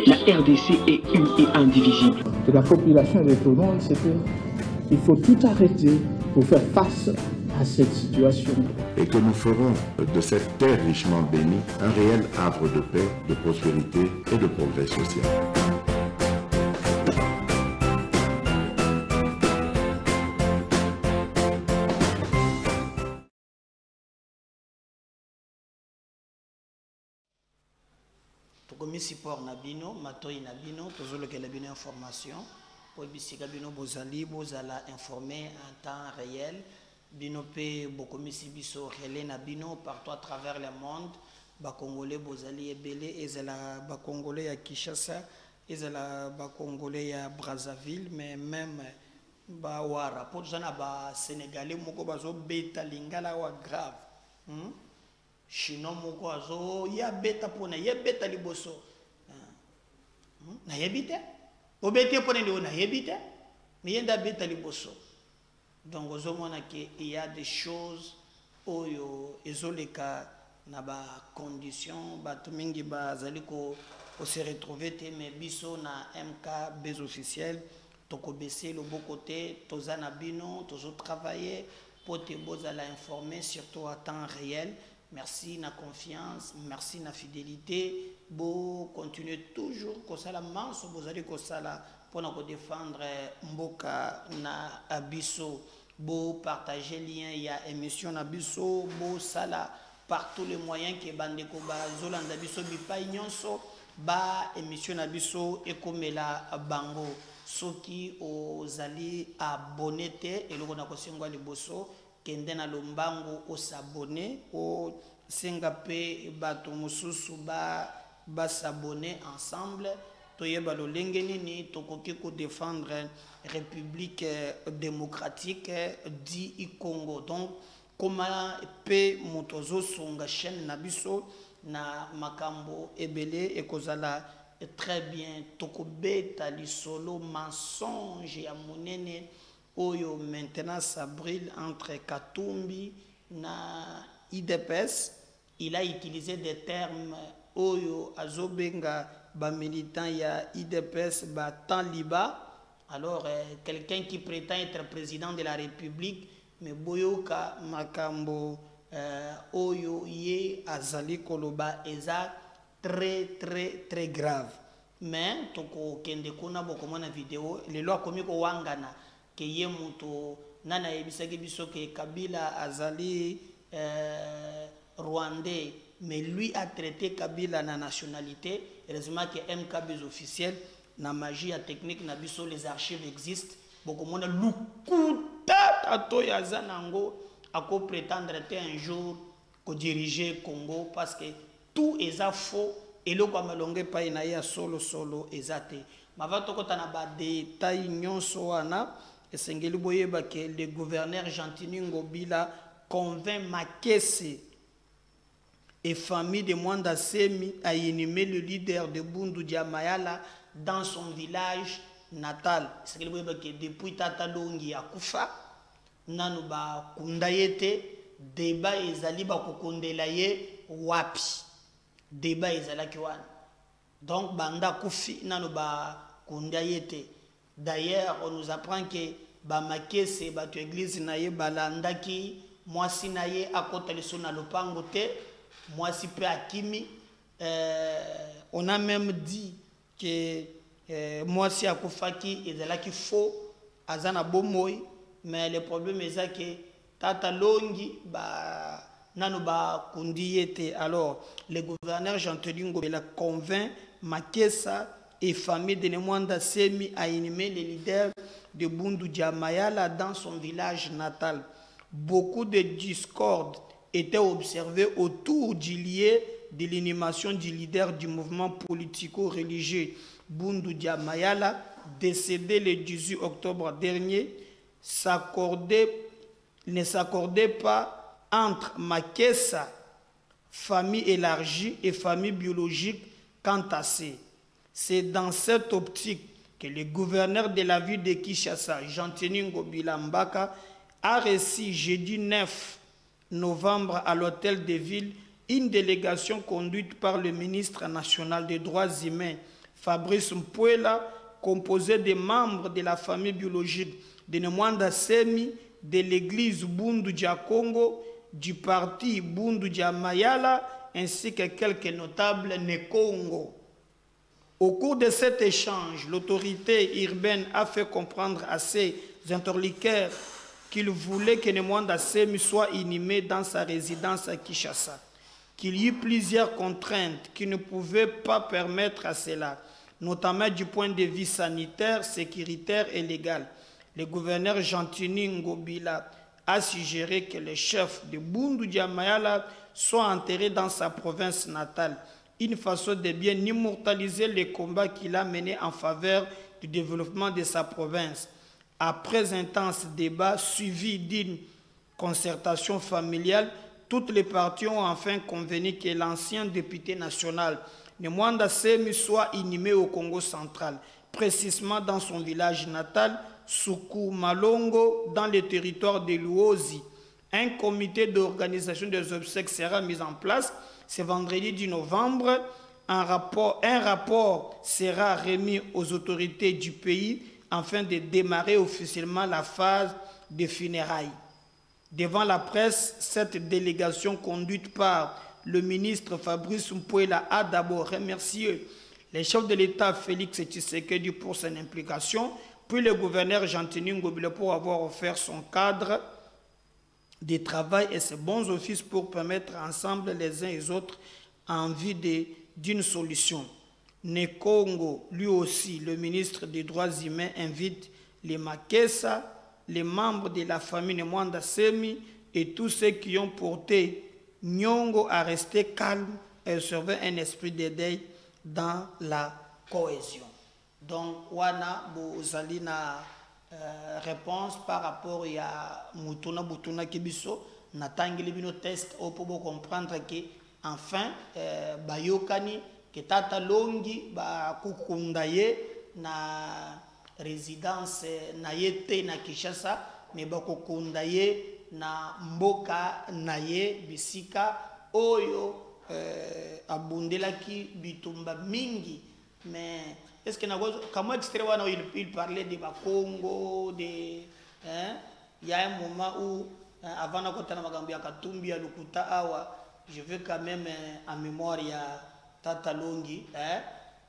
La RDC est une et indivisible. Et la population est étonnante, c'est qu'il faut tout arrêter pour faire face à cette situation. Et que nous ferons de cette terre richement bénie un réel havre de paix, de prospérité et de progrès social. Tokomi support nabino, matoi nabino, tozolo ke labino information, pour bisika bino bozali, bozala informé en temps réel, bino pe bokomi sibiso relé nabino partout à travers le monde, ba Congolais bozali ebele, ezala ba Congolais ya Kinshasa, ezala ba Congolais ya Brazzaville, mais même ba wara, pour zana ba Sénégalais moko bazo beta lingala wa grave. Chino moko azo ya beta pona ya beta liboso na yebite obete pona ndi na yebite mais yenda beta liboso. Donc ozo mona que il y a des choses oyo ezoleka na ba condition batu mingi bazali ko se retrouver te mais biso na MK bez officiel toko baisser le beau côté tozana bino tozo travailler pour te bozala informer surtout à temps réel. Merci na confiance, merci na fidélité. Bo continuer toujours comme ça la manche, vous allez comme ça là pour nous défendre mboka na abisso. Bo partager lien il y a émission na abisso. Bo ça là par tous les moyens que bandeko ba zolanda abisso bipa nyonso ba émission na abisso et comme la bango soki ozali abonné te et le na kosengwa liboso. Kendena lombango o s'abonner o singape bato mususu ba s'abonner ensemble toyeba lo lengeni ni tokoki ko défendre République démocratique du Congo. Donc comment pe motozo songa chaîne na biso na makambo ebele e kozala très bien tokobeta li solo mensonge ya monene. Oyo maintenant s'abrille entre Katumbi na IDPS. Il a utilisé des termes Oyo Azobenga ba militant ya IDPS ba Taliba. Alors quelqu'un qui prétend être président de la République mais boyoka makambo Oyo ye azali koloba eza très grave. Mais toko kende kuna bokomona vidéo les lois komi ko wangana que ye muto nana ebisaki biso que Kabila azali rwandais mais lui a traité Kabila na nationalité. Heureusement que MKB officiel na magie à technique na biso les archives existent beaucoup mona lukuta tato ya zanango ako prétendre un jour ko diriger Congo parce que tout est faux et le kwa malonge pa ina ya solo ezate mavato kota na ba détail nyonso wana. Et que le gouverneur Gentini Ngobila convainc Makesse et famille de Mwanda Semi à inhumer le leader de Bundu Diamayala dans son village natal. C'est que depuis Tata Longi à Koufa, Nanuba Kundayete, débat ezali ba kokondelaye wapi. Débat ezala kiwan. Donc banda Koufi Nanuba Kundayete. D'ailleurs, on nous apprend que Bamakese, Batu Église naye balandaki, moi si naye à côté de son alopangote, moi si peu akimi. On a même dit que moi si akufaki et de là qu'il faut, azana bomoy, mais le problème est que tata longi nanu ba kundiyete. Alors le gouverneur Jean-Telingo la convainc Makessa et famille de Nemwanda Semi a inhumé les leaders de Bundu Diamayala dans son village natal. Beaucoup de discordes étaient observés autour du lieu de l'inhumation du leader du mouvement politico-religieux Bundu Diamayala, décédé le 18 octobre dernier, ne s'accordait pas entre Makessa, famille élargie, et famille biologique quant à ces. C'est dans cette optique que le gouverneur de la ville de Kinshasa, Gentini Ngobila Mbaka, a reçu jeudi 9 novembre à l'hôtel de ville une délégation conduite par le ministre national des droits humains, Fabrice Mpouela, composé des membres de la famille biologique de Nemwanda Semi, de l'église Bundu Dia Congo, du parti Bundu Dia Mayala, ainsi que quelques notables Nekongo. Au cours de cet échange, l'autorité urbaine a fait comprendre à ses interlocuteurs qu'il voulait que Nemwanda Semi soit inhumé dans sa résidence à Kinshasa, qu'il y eut plusieurs contraintes qui ne pouvaient pas permettre à cela, notamment du point de vue sanitaire, sécuritaire et légal. Le gouverneur Gentini Ngobila a suggéré que le chef de Bundu Dia Mayala soit enterré dans sa province natale, une façon de bien immortaliser les combats qu'il a menés en faveur du développement de sa province. Après intense débat suivi d'une concertation familiale, toutes les parties ont enfin convenu que l'ancien député national Nemwanda Semi soit inhumé au Congo central, précisément dans son village natal, Soukou Malongo, dans le territoire de Luozi. Un comité d'organisation des obsèques sera mis en place ce vendredi 10 novembre. Un rapport sera remis aux autorités du pays afin de démarrer officiellement la phase de funérailles. Devant la presse, cette délégation conduite par le ministre Fabrice Mpouela a d'abord remercié le chef de l'État Félix Tshisekedi pour son implication, puis le gouverneur Gentini Ngobila pour avoir offert son cadre de travail et ses bons offices pour permettre ensemble les uns et les autres en vue d'une solution. Nekongo, lui aussi, le ministre des Droits humains, invite les Makessa, les membres de la famille Nemwanda Semi et tous ceux qui ont porté Nyongo à rester calmes et observer un esprit de deuil dans la cohésion. Donc, wana bozali na réponse par rapport à Mutuna Kibiso, natangeli bino test pour comprendre que enfin bayokani que tata longi ba kukundaye na résidence na yete na Kinshasa mais ba kukundaye na mboka naye bisika oyo abundelaki bitumba mingi. Mais est-ce que comment extrait il parlait de Congo, il y a un moment où avant de Katumbi à Lukuta Awa, je veux quand même en mémoire il y a Tata Longi,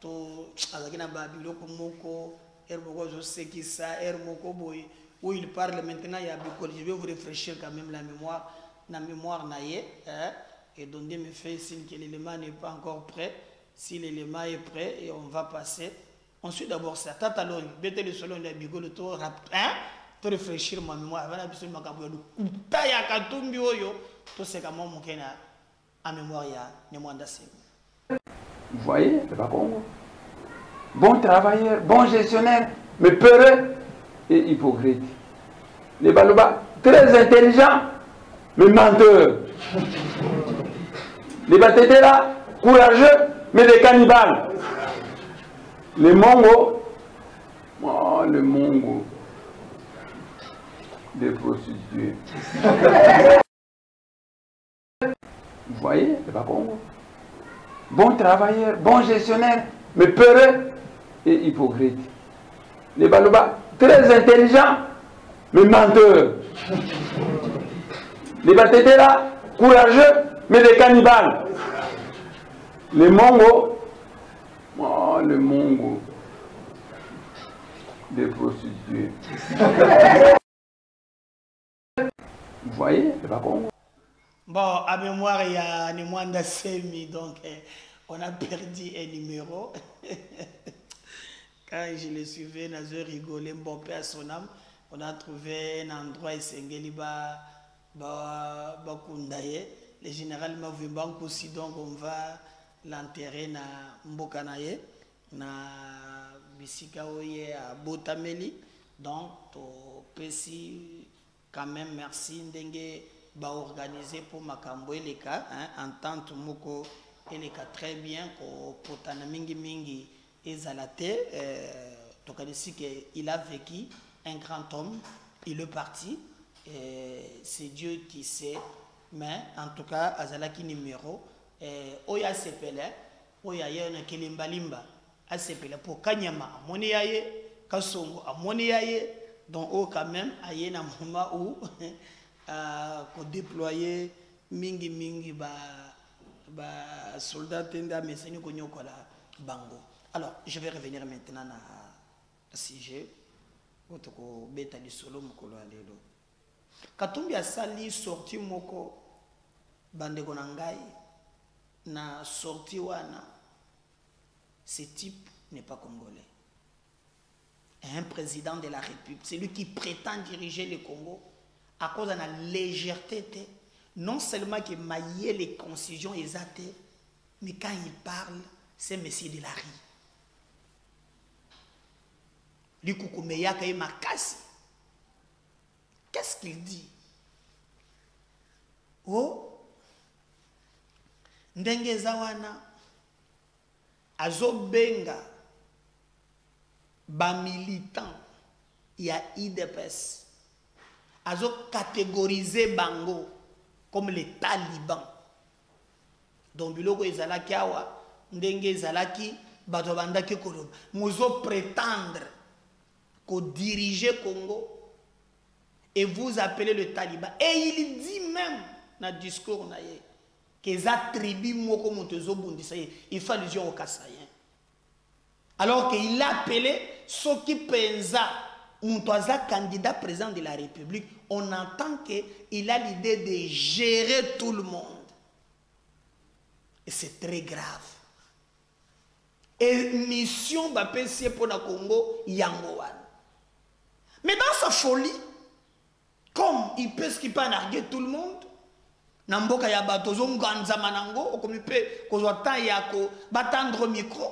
to Azakina Babilo Komoko, Hermoko Josekisa, Hermoko Boy, où il parle maintenant il y a beaucoup. Je vais vous réfléchir quand même la mémoire naïe, et donner me fait signe que l'élément n'est pas encore prêt. Si l'élément est prêt, et on va passer. Ensuite, d'abord, ça. Tata Longi, bête le solon de Bigo, le tour rap, pour réfléchir ma mémoire. Avant absolument qu'à Taya Katumbi Oyo, tout ce que moi, mon Kenya, en mémoire, il y a Nemwanda Semi. Vous voyez, le Congo. Bon travailleur, bon gestionnaire, mais peureux et hypocrite. Les Baloba, très intelligents, mais menteurs. Les Batédéra, courageux, mais des cannibales. Les Mongos, oh, les Mongos, des prostituées. Vous voyez, c'est pas Congo. Bon travailleur, bon gestionnaire, mais peureux et hypocrite. Les Baloba, très intelligents, mais menteurs. Les Batédéra, courageux, mais des cannibales. Les Mongos, oh, les Mongos, des prostituées. Vous voyez, c'est pas Congo. Bon, à mémoire, il y a Nemwanda Semi, donc on a perdu un numéro. Quand je le suivais, je rigolais, bon père son âme, on a trouvé un endroit, Sengeli Bakundaye. Le général m'a vu aussi, donc on va l'enterrer na Mbokanaye, na Bisika Oye à Botameli. Donc, to Pessi, quand même, merci Ndenge ba organisé pour Makambo et les cas, entente Moko et les cas très bien, ko potana mingi mingi et zalate, il a vécu un grand homme, il est parti, c'est Dieu qui sait. Mais en tout cas, azalaki numéro, oya sepele, oya yena kelimbalimba, asepela pour Kanyama amoni yaye Kasongo amoni yaye donc oh quand même aye na moment où ko déployer mingi ba soldats tenda meseni ko nyokola bango. Alors je vais revenir maintenant na sujet otoko beta di solo mukolo alelo Katumbi asali sorti moko bandeko na ngai na sorti wana. Ce type n'est pas congolais. Un président de la République, c'est lui qui prétend diriger le Congo à cause de la légèreté, non seulement qu'il maillait les concisions exactes, mais quand il parle, c'est Monsieur de la Rie. Qu'est-ce qu'il dit? Oh, ndenge zawana azobenga ba militant ya IDPS azo catégoriser bango comme les talibans. Donc biloko ezalaki awa ndenge ezalaki bato bandaki koloba muzo prétendre ko diriger Congo et vous appelez le taliban. Et il dit même dans le discours naye que les attributs moko montezo bundisa il fait allusion au Kassayen. Alors qu'il a appelé ceux qui pensa Moutouaza candidat président de la République, on entend qu'il a l'idée de gérer tout le monde. Et c'est très grave. Et mission Bapessie pour le Congo, Yangoan. Mais dans sa folie, comme il peut narguer tout le monde, Namboka ya batozo nganza manango, comme il peut kozwata yako batendre micro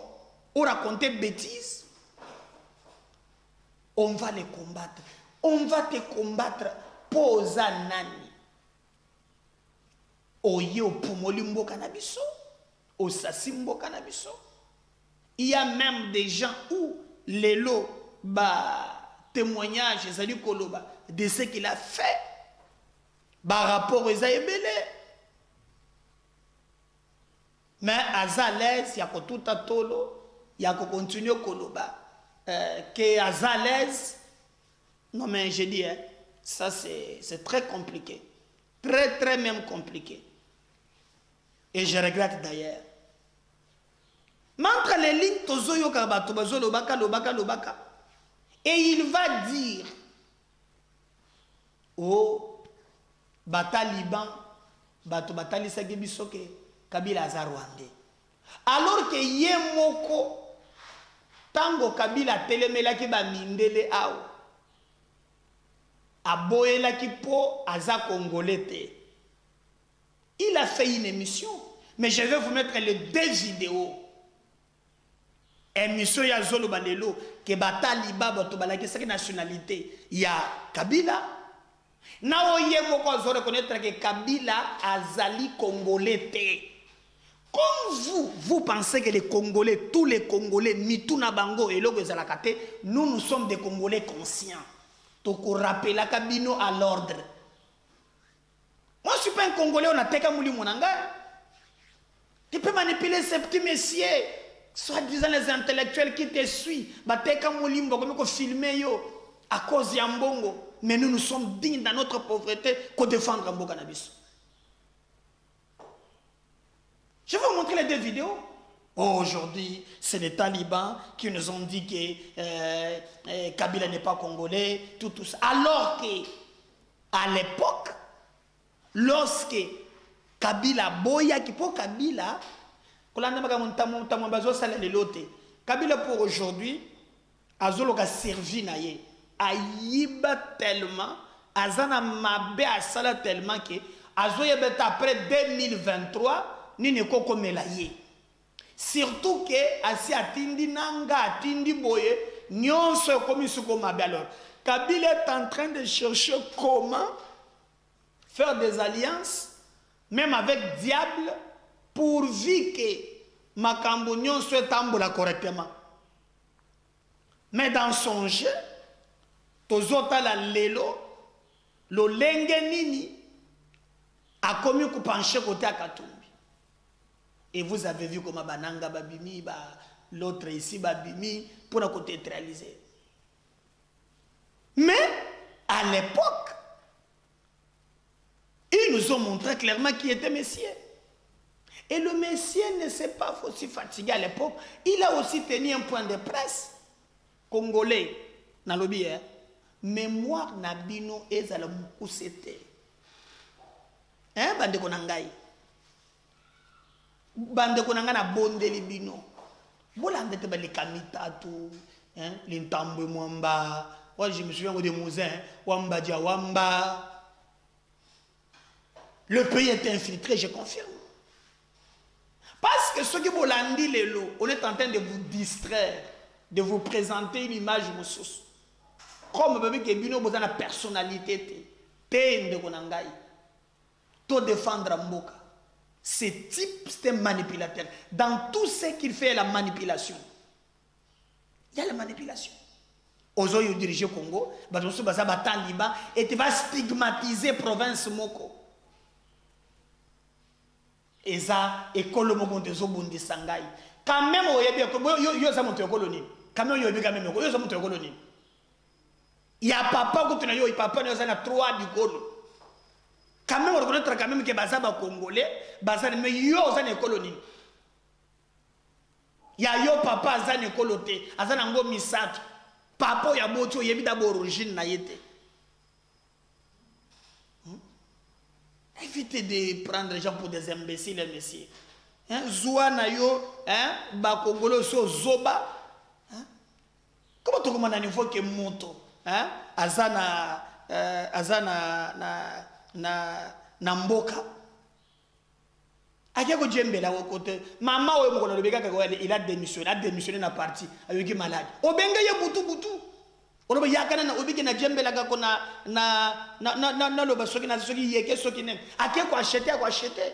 ou raconter bêtises, on va les combattre. On va te combattre posa nani. Oye o pumoli mboka na biso, o sasi mboka na biso. Il y a même des gens où les lots témoignages de ce qu'il a fait. Par rapport aux Aébélés. Mais à Zalès, il y a tout à tolo, il y a continuer koloba. Que à Zalès, non mais je dis, hein, ça c'est très compliqué. Très même compliqué. Et je regrette d'ailleurs. Mais entre les lignes, tozoyo kabato bazo lobaka. Et il va dire, oh, Bataliban, Batali Sagebisoke, Kabila aza Rwandais. Alors que Yemoko, Tango Kabila telemela ki ba mindele ao, aboyela ki po aza Congolais. Il a fait une émission, mais je vais vous mettre les deux vidéos. Émission ya Zolo Balelo, que Bataliba Batobalaki, c'est nationalité. Il y a Kabila. Na Yemoko a reconnaître que Kabila azali Congolais. Comme vous pensez que les Congolais, tous les Congolais, Mituna Bango et Logo Zalakate, nous sommes des Congolais conscients. Toko rappelle la Kabino à l'ordre. Moi je ne suis pas un Congolais, on a teka mouli monanga. Tu peux manipuler ces petits messieurs, soi-disant les intellectuels qui te suivent, bateka mouli mbogo filmer yo à cause yambongo. Mais nous sommes dignes dans notre pauvreté qu'on défendre Mboka Nabiso. Je vais vous montrer les deux vidéos. Oh, aujourd'hui, c'est les talibans qui nous ont dit que Kabila n'est pas congolais, tout ça. Alors que, à l'époque, lorsque Kabila boya qui pour Kabila, Kabila pour aujourd'hui, Azoloka servi naye. Aïba tellement, Azana Mabe Asala tellement que Azoyebet après 2023, ni ne koko melaye. Surtout que Asi Atindi Nanga, Atindi Boye, Nyon se commis sous comme Mabe alors. Kabila est en train de chercher comment faire des alliances, même avec diable, pourvu que Makambo Nyon soit tamboula correctement. Mais dans son jeu, Tozota la lelo, lo lenge nini, a commis ku pencher côté à Katumbi. Et vous avez vu comment Bananga Babimi, l'autre ici, babimi, pour la côté réalisé. Mais, à l'époque, ils nous ont montré clairement qui était Messie. Et le Messie ne s'est pas aussi fatigué à l'époque. Il a aussi tenu un point de presse congolais dans le lobby. Mémoire Nabino ezala mukusete. Hein, bande konangai. Bande konanga na bondeli bino. Bolande te ba les kamitatu, hein, l'intambwe mwamba. Moi je me souviens de Mouzin, Wamba dia Wamba. Le pays est infiltré, je confirme. Parce que ceux qui vous l'ont dit, on est en train de vous distraire, de vous présenter une image ressource. Comme bébé qui est besoin de personnalité, to défendre Mboka. Ce type, c'est un manipulateur. Dans tout ce qu'il fait, la manipulation. Il y a la manipulation. Ozoyo diriger Congo, Bazoso Baza Taliban, et tu vas stigmatiser province Moko. Et ça, école Moko de Zobundi Sangai. Quand même, yo ça monte colonie. Quand même, yo ça monte colonie. Il y a papa qui est papa qui a 3 du colo. Quand même, on reconnaît quand même que Baza ba Congolais, Baza mais yo ça n'est colonie. Il y a yo papa ça n'est coloté, Azana ngo misato. Papa ya boto yebi d'abord origine na yete. Évitez de prendre les gens pour des imbéciles, messieurs. Hein? Zoua na yo, hein? Ba Congolais so zoba. Hein? Comment tu commandes un niveau que moto? Hein? Azana na mboka. Akia ko djembe la côté. Maman oyo mokolo lobeka ka il a démissionné na parti avec malade. Obenga ye butu. Oloba yakana na obiki na djembe la ka na loba soki na soki yeke soki ne. Akia ko acheter.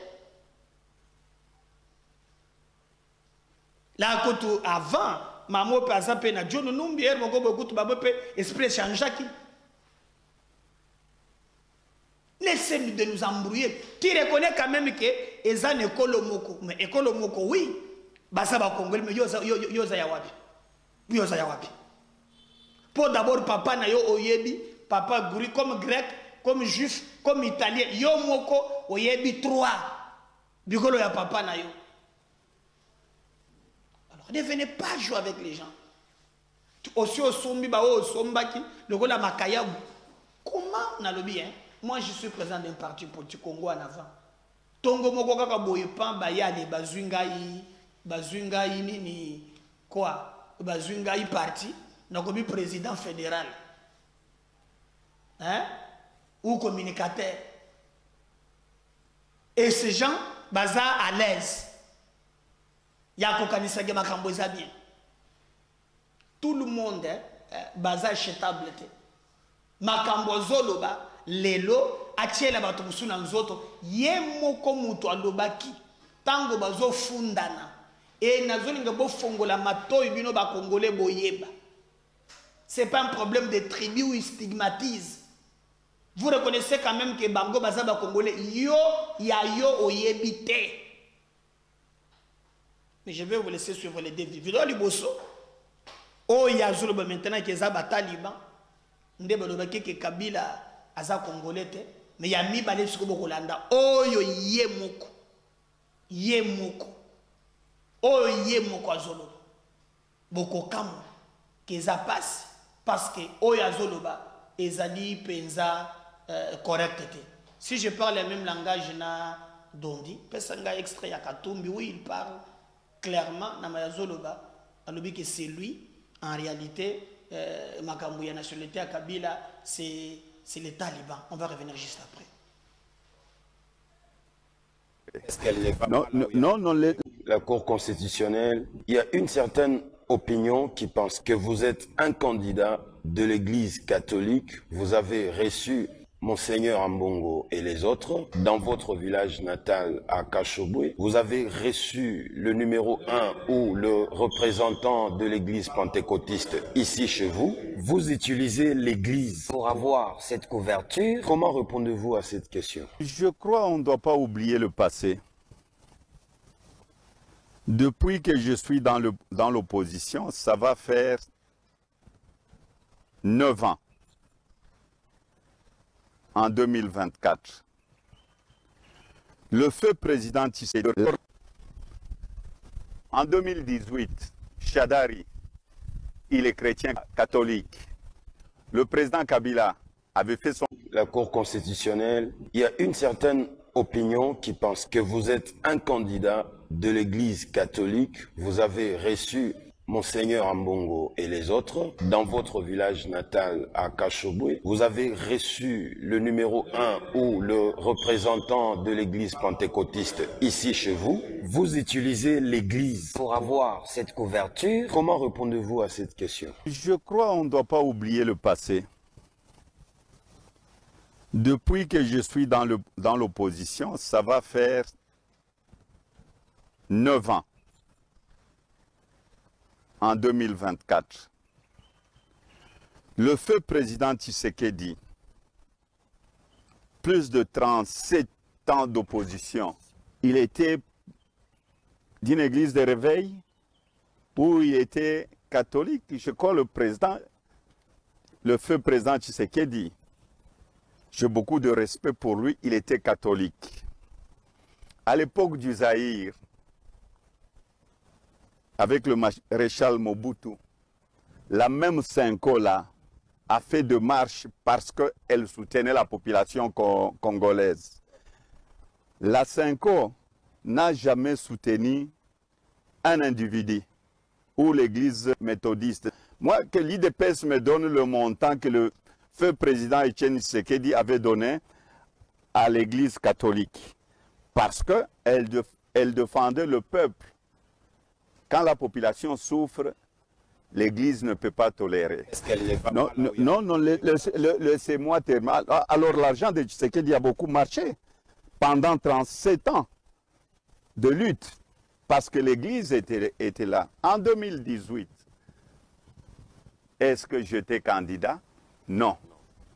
La côté avant maman pe azape na John Numbi er moko bokutu babo pe esprit changeaki. Laissez-nous de nous embrouiller. Tu reconnais quand même que Ezan Ekolo Moko. Mais Ekolo Moko, oui. Basaba Congolais, mais yoza yawapi. Yoza yawapi. Pour d'abord, papa na yo oyebi, papa guri comme grec, comme juif, comme italien. Yo Moko oyebi 3. Bikolo ya papa na yo. Alors, ne venez pas jouer avec les gens. Aussi au sombi, au sombaki, le gola makayabu. Comment on a le bien? Moi, je suis président d'un parti politique Congo en avant. Tongo moko kaka boyepan bayale bazungai nini quoi? Bazungai parti, nakobi président fédéral. Hein? Ou communicateur. Et ces gens baza à l'aise. Yako kanisa ge makambo eza bien. Tout le monde baza chetable te. Makambo zoloba lelo atiela bato musuna nzoto ye moko mutu alobaki tango bazo fundana et nazolinga bo fongola matoyi bino ba congolais boyeba. C'est pas un problème de tribu où ils stigmatisent. Vous reconnaissez quand même que bango baza ba congolais yo oyebite. Mais je vais vous laisser suivre les deux vidéos liboso. Oh yazulu ba maintenant que za ba taliban ndebe lobaki ke Kabila aza congolais te mais ya mi balé siko bokolanda oyo ye moko azolo bokokamo keza passe parce que oyo azoloba ezali penza correct te. Si je parle le même langage na Dondi pesanga extrait ya Katumbi où il parle clairement na mazoloba alobi que c'est lui en réalité makambo ya nationalité à Kabila c'est les talibans. On va revenir juste après. Est-ce qu'elle n'est pas non, la Cour constitutionnelle, il y a une certaine opinion qui pense que vous êtes un candidat de l'Église catholique. Vous avez reçu Monseigneur Ambongo et les autres dans votre village natal à Kachobwe. Vous avez reçu le numéro 1 ou le représentant de l'église pentecôtiste ici chez vous. Vous utilisez l'église pour avoir cette couverture. Comment répondez-vous à cette question? Je crois qu'on ne doit pas oublier le passé. Depuis que je suis dans l'opposition, ça va faire 9 ans, en 2024. Le feu président Tshisekedi, en 2018, Chadari, il est chrétien catholique. Le président Kabila avait fait son... La Cour constitutionnelle, il y a une certaine opinion qui pense que vous êtes un candidat de l'Église catholique. Vous avez reçu Monseigneur Ambongo et les autres dans votre village natal à Kachobwe. Vous avez reçu le numéro 1 ou le représentant de l'Église pentecôtiste ici chez vous. Vous utilisez l'Église pour avoir cette couverture. Comment répondez-vous à cette question? Je crois qu'on ne doit pas oublier le passé. Depuis que je suis dans l'opposition, ça va faire 9 ans, en 2024. Le feu président Tshisekedi, plus de 37 ans d'opposition, il était d'une église de réveil où il était catholique. Je crois le feu président Tshisekedi, j'ai beaucoup de respect pour lui, il était catholique. À l'époque du Zaïre, avec le maréchal Mobutu, la même Senko-là a fait de marche parce qu'elle soutenait la population congolaise. La Senko n'a jamais soutenu un individu ou l'église méthodiste. Moi, que l'IDPS me donne le montant que le feu président Etienne Tshisekedi avait donné à l'église catholique parce qu'elle défendait le peuple. Quand la population souffre, l'Église ne peut pas tolérer. Est-ce qu'elle n'est pas non, laissez-moi terminer. Alors l'argent de Tshisekedi a beaucoup marché pendant 37 ans de lutte parce que l'Église était là. En 2018, est-ce que j'étais candidat? Non,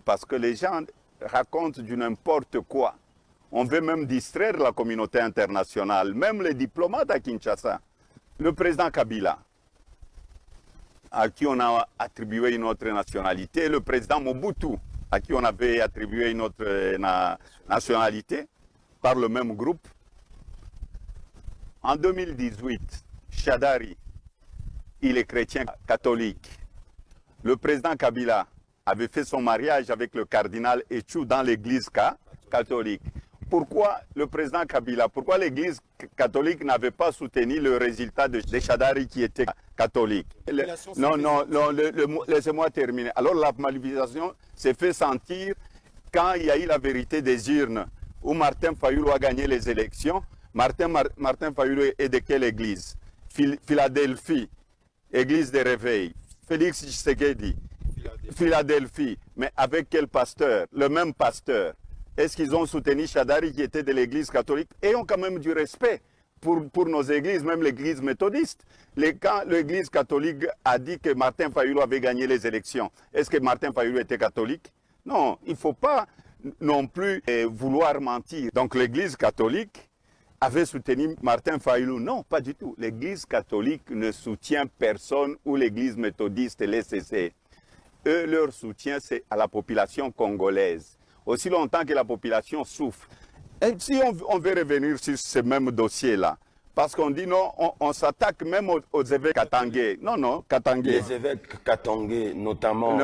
parce que les gens racontent du n'importe quoi. On veut même distraire la communauté internationale, même les diplomates à Kinshasa. Le président Kabila, à qui on a attribué une autre nationalité, le président Mobutu, à qui on avait attribué une autre nationalité, par le même groupe. En 2018, Chadari, il est chrétien catholique. Le président Kabila avait fait son mariage avec le cardinal Etchou dans l'église catholique. Pourquoi le président Kabila, pourquoi l'église catholique n'avait pas soutenu le résultat de Chadari qui était catholique? Non, laissez-moi terminer. Alors la manifestation s'est fait sentir quand il y a eu la vérité des urnes, où Martin Fayulu a gagné les élections. Martin Fayulu est de quelle église? Philadelphie, église de réveil. Félix Tshisekedi, Philadelphie. Mais avec quel pasteur? Le même pasteur. Est-ce qu'ils ont soutenu Chadari qui était de l'église catholique? Ayons quand même du respect pour nos églises, même l'église méthodiste. Quand l'église catholique a dit que Martin Fayulu avait gagné les élections, est-ce que Martin Fayulu était catholique? Non, il ne faut pas non plus vouloir mentir. Donc l'église catholique avait soutenu Martin Fayulu? Non, pas du tout. L'église catholique ne soutient personne ou l'église méthodiste, l'ECC. Eux, leur soutien, c'est à la population congolaise. Aussi longtemps que la population souffre. Et si on veut revenir sur ce même dossier-là, parce qu'on dit non, on s'attaque même aux évêques katangais. Non, katangais. Les évêques katangais, notamment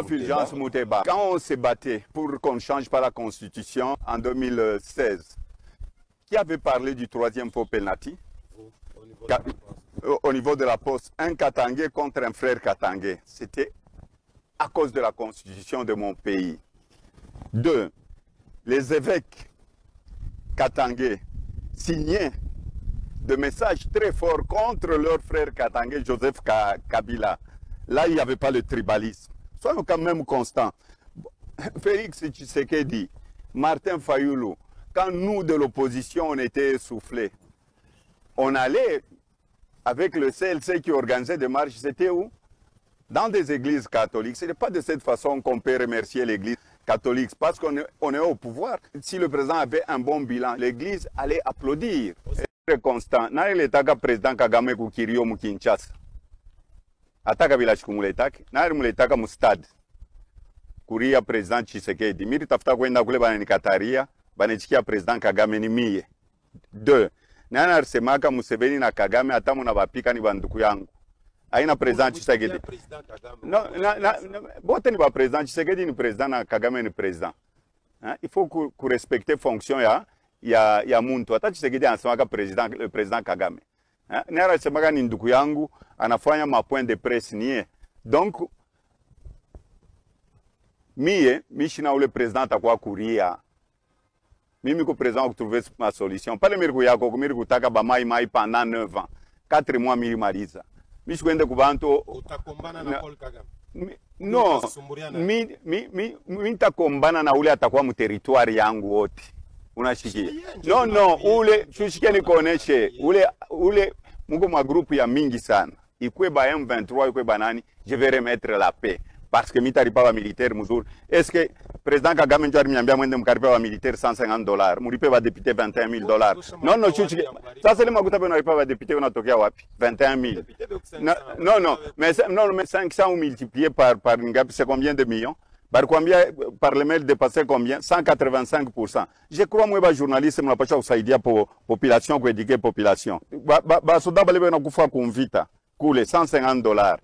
Fulgence Mouteba. Quand on s'est battu pour qu'on ne change pas la Constitution en 2016, qui avait parlé du troisième faux penalty? Au niveau de la poste, un katangais contre un frère katangais. C'était à cause de la Constitution de mon pays. 2. Les évêques katangais signaient des messages très forts contre leur frère katangais Joseph Kabila. Là, il n'y avait pas le tribalisme. Soyons quand même constants. Félix Tshisekedi, Martin Fayulu, quand nous de l'opposition on était essoufflés, on allait avec le CLC qui organisait des marches, c'était où? Dans des églises catholiques. Ce n'est pas de cette façon qu'on peut remercier l'église catholique, parce qu'on est au pouvoir. Si le président avait un bon bilan, l'église allait applaudir. constant na ile taka president Kagame kukirio mu Kinshasa ataka bila chikumuletaki na ile muletaka mu stade kuria president Tshisekedi miri tafuta kwenda kule bana nikataria banachikia president Kagame ni mie 2 na anasemaka Museveni na Kagame atamu na bapika ni banduku yangu aina president Tshisekedi no bote ni ba president Tshisekedi ni president na Kagame ni president il faut ku respecter fonction ya muntu hata Tshisekedi anasemaka le president Kagame na anasemaka ni nduku yangu anafanya ma point de presse nie donc mishina ule president atakuwa kuria mimi ko president trouver ma solution pale miri yako miri kutaka ba mai pendant 9 ans 4 mois miri mariza mishi kwende kubantu utakombana na Paul Kagame no mi nitakombana na ule atakuwa mu territoire yangu wote unashikia no ule tushikie nikoneshe ule muko ma groupe ya mingi sana ikwe ba M23 ikwe ba nani je vais remettre la paix parce que mitaripa ba militaire muzuri est-ce que président Kagame njari miambia mwende mkaripa ba militaire $150 mulipe ba député $21,000 non chuchi sasa ile makuta bena ripa ba député unatokea wapi 21,000 non mais 500 multiplié par ngapi c'est combien de millions par le mail dépassé combien 185%. Je crois moi ba journaliste mnapasha kusaidia population kueduquer population ba soda bale bena kufa kumvita kule $150.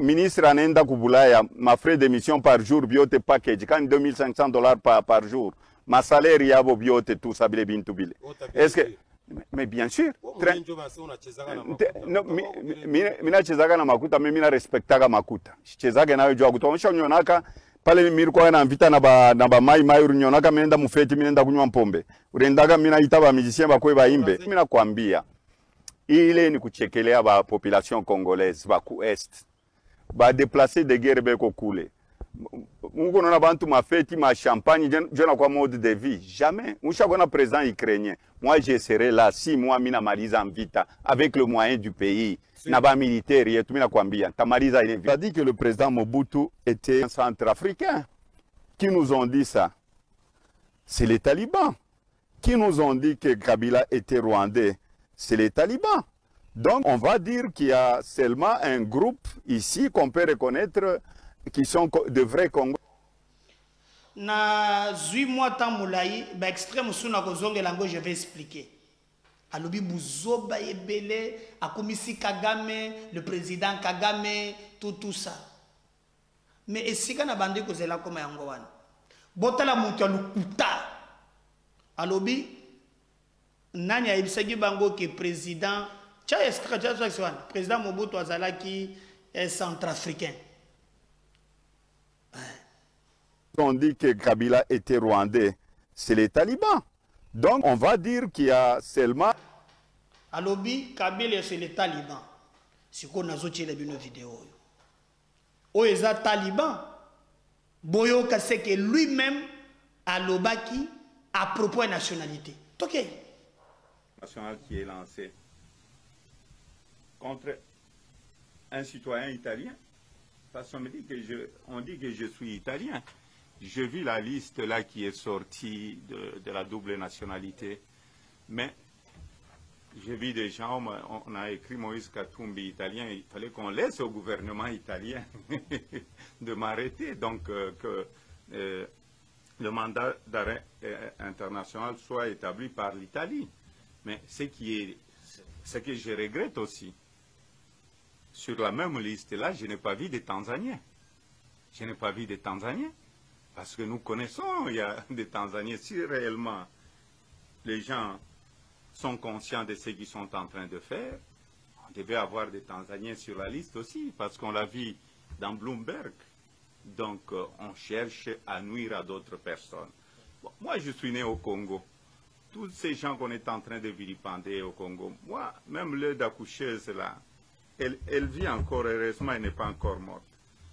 Ministre anaenda kubulaya ma frais d'émission par jour biote package quand $2,500 par jour ma salaire yabo biote tout ça bile bintu bile est-ce que mais bien sûr no mina chezaka na makuta mimi na respectaka makuta chezaka nayo jwa kutonyesha nyonaka pale mimi kwa na vita na ba mai unyonaka menda mufeti mimi nenda kunywa mpombe urendaka mimi naita ba musicien bakwe baimbe mimi nakwambia ile ni kuchekelea ba population congolaise ba ku est ba déplacer de guerre beko kule mungu nona bantu mafeti ma champagne jona kwa mode de vie jamais musha kona président ukrainien moi je serai là si moi mina maliza en vita avec le moyen du pays na ba militaire yetu mina kwambia tamaliza ile vita. Dit que le président Mobutu était un centrafricain. Qui nous ont dit ça? C'est les talibans. Qui nous ont dit que Kabila était rwandais? C'est les talibans. Donc on va dire qu'il y a seulement un groupe ici qu'on peut reconnaître qui sont de vrais Congolais. Na zui mois temps moulaï, ba extrême sous na kozonge lango je vais expliquer. Alobi buzoba ebele, akomisi Kagame, le président Kagame, tout ça. Mais esika na bandi kozela koma yango wana. Botala mutu alukuta. Alobi nani ayebisaki bango ke président président Mobutu azalaki centrafricain. On dit que Kabila était rwandais, c'est les talibans. Donc on va dire qu'il y a seulement... Alobi, Kabila c'est les talibans. C'est qu'on a zoté les vidéos. O eza taliban. Boyo kase que lui-même alobaki à propos de nationalité. Ok. National qui est lancé contre un citoyen italien. Parce qu'on me dit que on dit que je suis italien. Je vis la liste là qui est sortie de la double nationalité. Mais j'ai vu des gens, on a écrit Moïse Katumbi italien, il fallait qu'on laisse au gouvernement italien de m'arrêter. Donc que le mandat d'arrêt international soit établi par l'Italie. Mais ce que je regrette aussi, sur la même liste-là, je n'ai pas vu des Tanzaniens. Je n'ai pas vu des Tanzaniens. Parce que nous connaissons, il y a des Tanzaniens. Si réellement les gens sont conscients de ce qu'ils sont en train de faire, on devait avoir des Tanzaniens sur la liste aussi, parce qu'on l'a vu dans Bloomberg. Donc on cherche à nuire à d'autres personnes. Bon, moi je suis né au Congo. Tous ces gens qu'on est en train de vilipender au Congo, moi, même l'œil d'accoucheuse là, elle vit encore, heureusement elle n'est pas encore morte.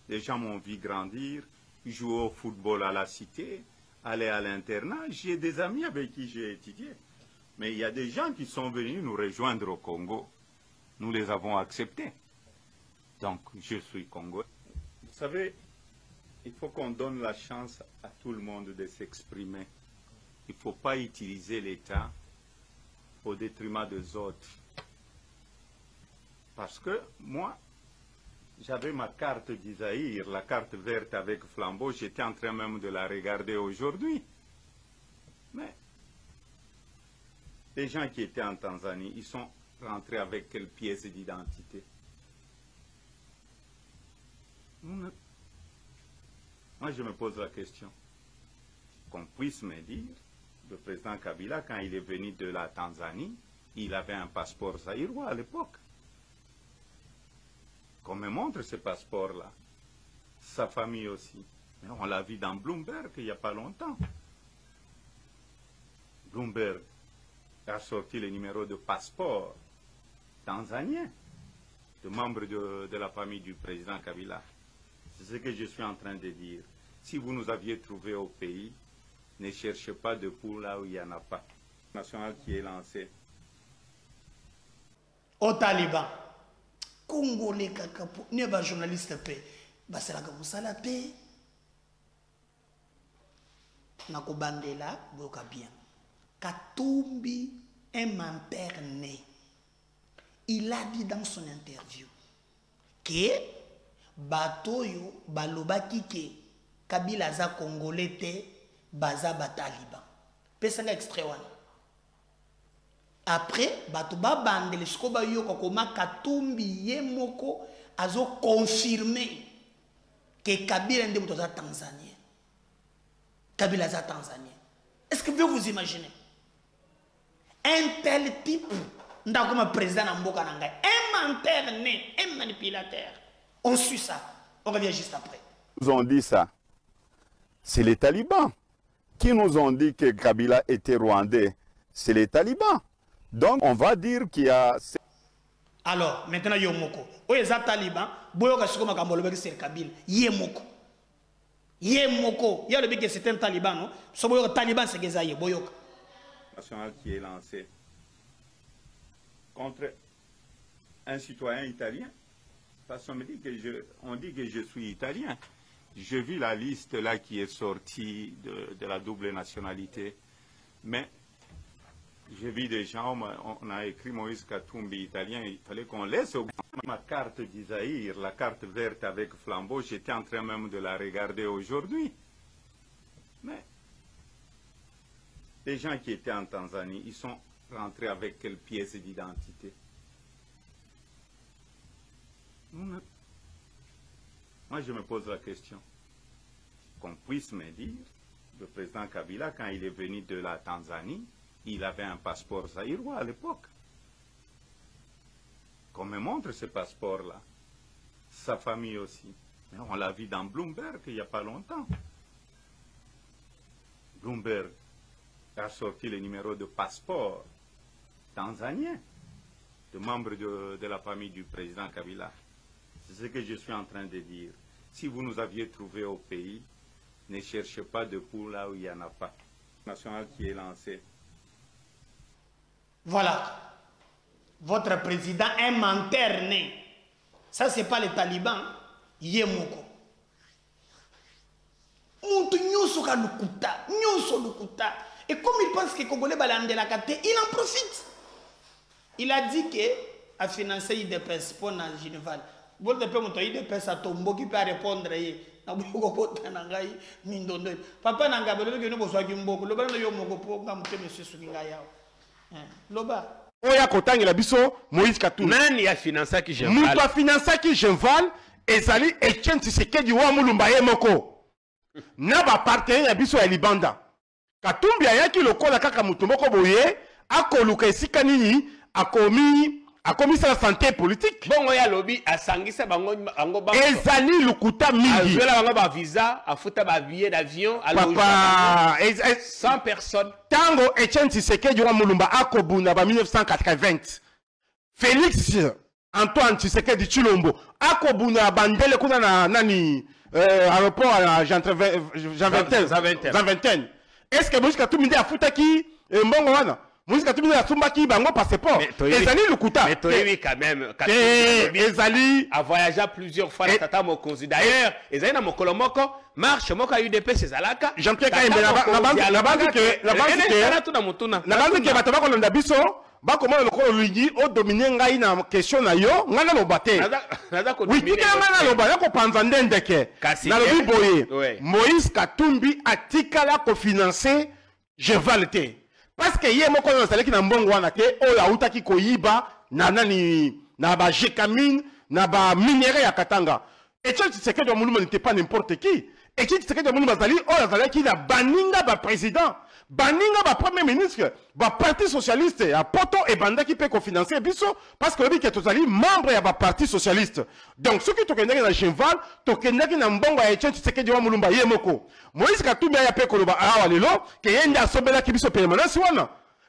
Les gens m'ont vu grandir, jouer au football à la cité, aller à l'internat. J'ai des amis avec qui j'ai étudié. Mais il y a des gens qui sont venus nous rejoindre au Congo. Nous les avons acceptés. Donc, je suis congolais. Vous savez, il faut qu'on donne la chance à tout le monde de s'exprimer. Il ne faut pas utiliser l'État au détriment des autres. Parce que moi, j'avais ma carte d'Isaïr, la carte verte avec flambeau, j'étais en train même de la regarder aujourd'hui. Mais les gens qui étaient en Tanzanie, ils sont rentrés avec quelle pièce d'identité? Moi, je me pose la question. Qu'on puisse me dire, le président Kabila, quand il est venu de la Tanzanie, il avait un passeport zaïrois à l'époque. Qu'on me montre ce passeport-là. Sa famille aussi. Mais on l'a vu dans Bloomberg il n'y a pas longtemps. Bloomberg a sorti le numéro de passeport tanzanien de membres de la famille du président Kabila. C'est ce que je suis en train de dire. Si vous nous aviez trouvé au pays, ne cherchez pas de poule là où il n'y en a pas. National qui est lancé. Au Taliban. Congolais kakapo. Ne ba journaliste paix. Basala ka musala paix. Nako bandela boka bien. Katumbi un menteur né. Il a dit dans son interview que Batoyo balobaki ke Kabila za Congolais te baza bataliban. Pesanga extrait wana. Après bato ba bandele sikoba yo kokoma Katumbi ye moko azo confirmer que Kabila ndé muto za Tanzanien. Kabila za Tanzanien. Est-ce que vous imaginez un tel type ndakoma président na mboka na ngai, un menteur né, un manipulateur. On suit ça. On revient juste après. Ils nous ont dit ça. C'est les talibans qui nous ont dit que Kabila était rwandais. C'est les talibans. Donc on va dire qu'il y a... Alors, maintenant, Yomoko. Où est le taliban? Boyoka Shikoma Kambolobek c'est Kabila. Yemoko. Yemoko. Il y a le but que c'est un taliban, non? Ce taliban, c'est Gezaye. Boyoka. National qui est lancé contre un citoyen italien. Parce qu'on me dit que on dit que je suis italien. J'ai vu la liste là qui est sortie de la double nationalité. Mais j'ai vu des gens, on a écrit Moïse Katumbi italien, il fallait qu'on laisse ma carte d'Isaïr, la carte verte avec flambeau, j'étais en train même de la regarder aujourd'hui. Mais les gens qui étaient en Tanzanie, ils sont rentrés avec quelle pièce d'identité? Moi, je me pose la question. Qu'on puisse me dire, le président Kabila, quand il est venu de la Tanzanie, il avait un passeport zaïrois à l'époque. Qu'on me montre ce passeport-là. Sa famille aussi. Mais on l'a vu dans Bloomberg il n'y a pas longtemps. Bloomberg a sorti le numéro de passeport tanzanien de membres de la famille du président Kabila. C'est ce que je suis en train de dire. Si vous nous aviez trouvé au pays, ne cherchez pas de poule là où il n'y en a pas. National qui est lancé. Voilà. Votre président est menteur né. Ça, c'est pas les talibans. Yemoko. Moutou nyoso ka lukuta. Nyoso lukuta. Et comme il pense que Congolais balande la kate, il en profite. Il a dit que a financé IDPS pour la Généval. Bon, depuis mon temps, IDPS a tombé qui peut répondre. Papa n'a pas besoin de nous besoin d'un beaucoup. Le bas de Yomoko pour monsieur Sugingaya. Loba. Oya kotangela biso Moïse Katumbi. Nani a financé qui Genval? Mutu a financé qui Genval ezali Etienne Tshisekedi wa Mulumba ye moko. Na ba partenaire ya biso ya Libanda. Katumbi ayaki lokola kaka mutu moko boye akoluka esika nini akomi sa santé politique. Bongo ya lobi asangisa bango bango. Ezali lukuta mingi. Azuela bango ba visa, afuta ba billet d'avion, papa 100 personnes. Tango Etienne Tshisekedi wa Mulumba akobunda ba 1980. Félix Antoine Tshisekedi Tshilombo akobunda bandele kuna na nani aéroport à Jean 20. Est-ce que Moïse Katumbi afuta ki mbongo wana? Moïse Katumbi a sombaki bango passeport. Ezali lukuta. Mais toi quand même. Ezali a voyagé plusieurs fois. Tata Mokonzi. D'ailleurs, ezali na mokolo moko marche moko a UDP Cezalaka. Jean-Pierre Kaimbe la bande que bato bakolanda biso ba comment le ko luigi o dominer ngai na question na yo ngana lo baté oui tout ngana lo ba ko panza ndendeke na lo boye Moïse Katumbi atikala ko financer je valete parce que yé moko na salaki na mbongo wana te o ya utaki ko yiba na nani na ba jekamine na ba minéraux ya Katanga et tu sais que Mulumba n'était pas n'importe qui et tu sais que Mulumba zali o la zalaki na baninga ba président baninga ba premier ministre ba parti socialiste ya poto et banda qui peut cofinancer biso parce que le tozali membre ya ba parti socialiste donc ce qui to kendaki na cheval to kendaki na mbongo ya tu sais que Mulumba ye moko Moïse Katumbi ya pe koloba awa lelo ke yenda sobela ki biso permanence wana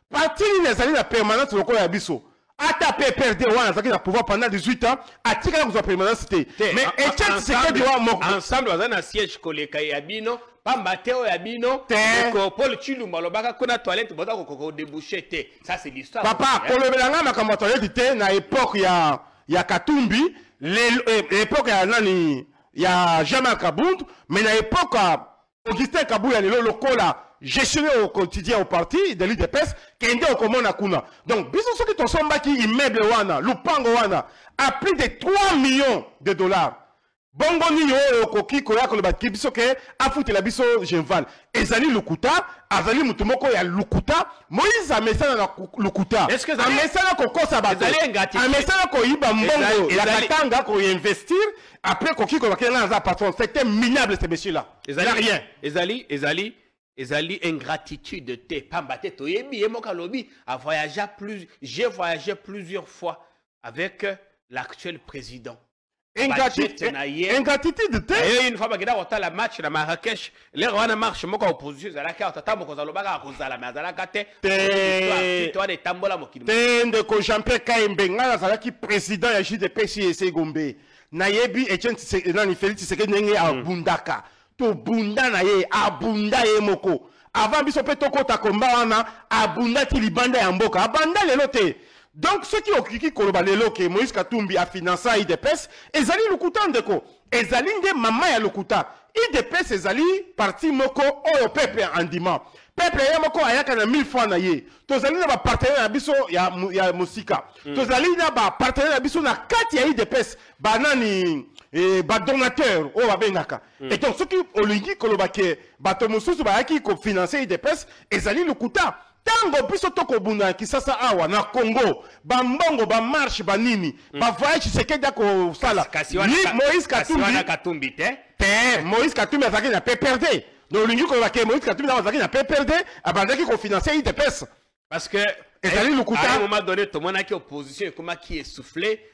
parti ni ezali na permanence lokola ya biso ata PPRD wana zaki na pouvoir pendant 18 ans atika na permanence te mais Etienne Tshisekedi wa moko ensemble bazana siège koleka ya bino pamba teo ya bino ko Paul Chilumba lobaka kona toilette boza ko déboucher te ça c'est l'histoire papa kolobelanga makambo toilette te na époque ya Katumbi l'époque ya nani ya Jean-Marc Kabund mais na époque Augustin Kabuya lelo lokola gestionnaire au quotidien au parti de l'IDPS kende okomona kuna donc biso soki tosombaki immeuble wana lupango wana à plus de 3 millions de dollars bongo nini oyo okoki koya koloba biso ke afutela biso Genval ezali lukuta azali mutu moko ya lukuta Moïse amesana na lukuta amesana kokosa bato amesana koyiba mbongo ya Katanga ko investir après koki koloba ke na za patron c'était minable ce monsieur là rien ezali ingratitude te pamba te toyebi emoka lobi j'ai voyagé plusieurs fois avec l'actuel président. Ingratitude te une fois bagenda kotala match na Marrakech les wana marche moko opposition ezalaki tata moko zalobaka kozala mais azalaka te toi de tambola mokili tende ko Jean-Pierre Kaembe ngala azalaki président ya JDPC Gombe nayebi Etienne Tshisekedi Félix Tshisekedi ndenge abundaka to bunda na ye abunda ye moko avant biso pe tokota komba wana abunda ti libanda ya mboka abanda lelo te donc ceux qui okiki koloba lelo ke Moïse Katumbi a financé IDPS ezali lukuta ndeko ezali nde mama ya lukuta IDPS ezali parti moko oyo pepe andima pepe ya moko ayaka na 1000 fois na ye tozali na ba partenaire na biso ya musika tozali na ba partenaire na biso na kati ya IDPS banani ba donateur o babengaka et donc ceux qui olingi koloba ke bato mosusu bayaki ko financer IDPS ezali lukuta tango biso toko buna kisasa awa na Congo ba mbongo ba marche ba nini ba voyage Tshisekedi ko sala Moïse Katumbi te Moïse Katumbi azaki na PPRD donc olingi koloba ke Moïse Katumbi azaki na PPRD abandaki ko financer IDPS parce que ezali lukuta à un moment donné tout le monde qui opposition et comment qui est soufflé.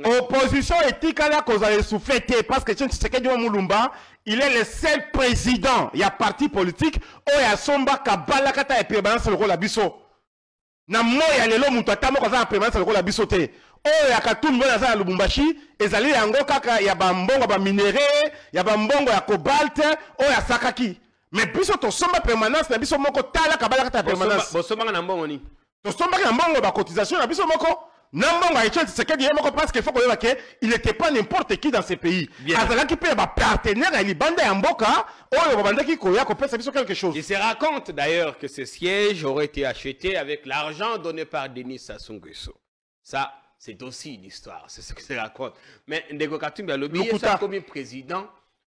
Opposition etikala kozala soufflé parce que Tshisekedi wa Mulumba il est le seul président il y a parti politique o ya somba kabala kata e permanence le la biso na moya lelo mutu atamo kozala permanence le la biso te o ya Katumbi na za Lubumbashi ezali yango kaka ya bambongo ba minéraux ya bambongo ya cobalt o ya sakaki mais biso to somba permanence na biso moko tala kabala kata permanence bosomba na mbongo ni tosombaki na mbongo ba cotisation na biso moko na mbongo ya Etienne Tshisekedi ye moko parce qu'il faut koyeba ke il n'était pas n'importe qui dans ce pays azalaki pe ba partenaire ya libanda ya mboka oyo babandaki koya kopesa biso quelque chose. Il se raconte d'ailleurs que ce siège aurait été acheté avec l'argent donné par Denis Sassou Nguesso. Ça c'est aussi une histoire, c'est ce que se raconte. Mais Ndeko Katumbi a lobby comme président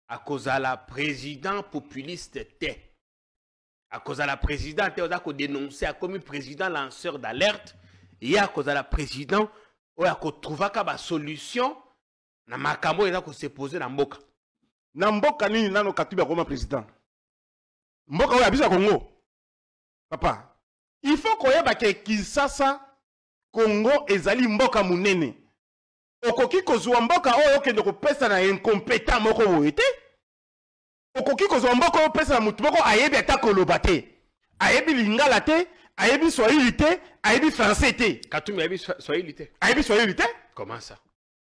à cause de la président populiste té. À cause de la présidente, on a dénoncé à comme président lanceur d'alerte. Et à cause de la présidente, on a trouvé une solution. Na makambo eza ko se poser na mboka. Na mboka nini nano Katumbi comme président. Mboka oya bisa Congo. Papa, il faut koyeba ke Kinshasa Congo ezali mboka munene. Okoki kozwa mboka oyo kende ko pesa na incompétent moko boyete. Okoki kozwa mboka oyo pesa na mutu moko ayebi ata koloba te. Ayebi lingala te, ayebi swahili te, ayebi français te. Katumbi ayebi swahili te. Ayebi swahili te? Comment ça?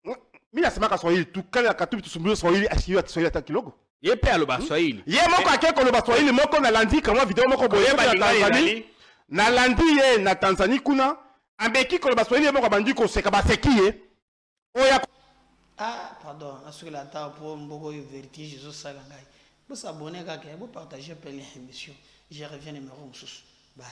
Mimi nasema ka swahili tu kala Katumbi tusumbuye swahili asiyo swahili ata kilogo. Ye pe aloba swahili. Ye moko akeko loba swahili moko na landi kama video moko boye na Tanzania. Na landi ye na Tanzania kuna ambeki koloba swahili moko bandi ko seka baseki ye. Oya pardon, assurer la table pour mboko vertige Jésus salangai. Vous abonnez kaka, vous partagez l'émission. Je reviens numéro 6. Bye.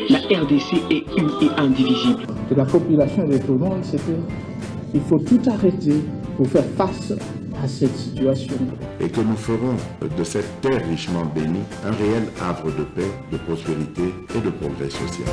La RDC est une et indivisible. Et la population de tout le monde, c'est qu'il faut tout arrêter pour faire face à cette situation. Et que nous ferons de cette terre richement bénie un réel havre de paix, de prospérité et de progrès social.